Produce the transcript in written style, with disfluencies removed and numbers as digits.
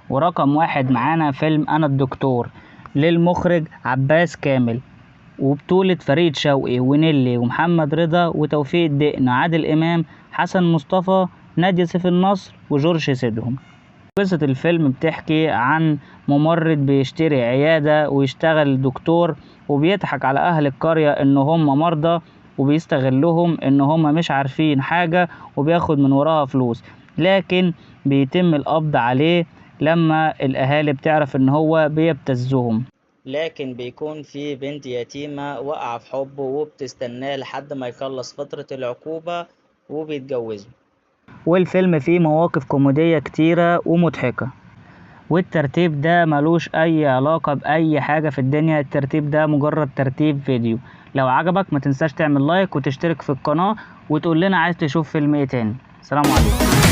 ورقم 1 معانا فيلم أنا الدكتور للمخرج عباس كامل، وبطولة فريد شوقي ونيلي ومحمد رضا وتوفيق الدقن، عادل إمام، حسن مصطفى، نادية سيف النصر، وجورج سيدهم. قصة الفيلم بتحكي عن ممرض بيشتري عيادة ويشتغل دكتور، وبيضحك على أهل القرية إن هم مرضى، وبيستغلهم إن هم مش عارفين حاجة، وبياخد من وراها فلوس. لكن بيتم القبض عليه لما الأهالي بتعرف إن هو بيبتزهم. لكن بيكون في بنت يتيمة واقعة في حبه وبتستناه لحد ما يخلص فترة العقوبة وبيتجوزوا. والفيلم فيه مواقف كوميدية كتيرة ومضحكة، والترتيب ده ملوش أي علاقة بأي حاجة في الدنيا. الترتيب ده مجرد ترتيب فيديو. لو عجبك ما تنساش تعمل لايك وتشترك في القناة وتقول لنا عايز تشوف فيلم ايه تاني. سلام عليكم.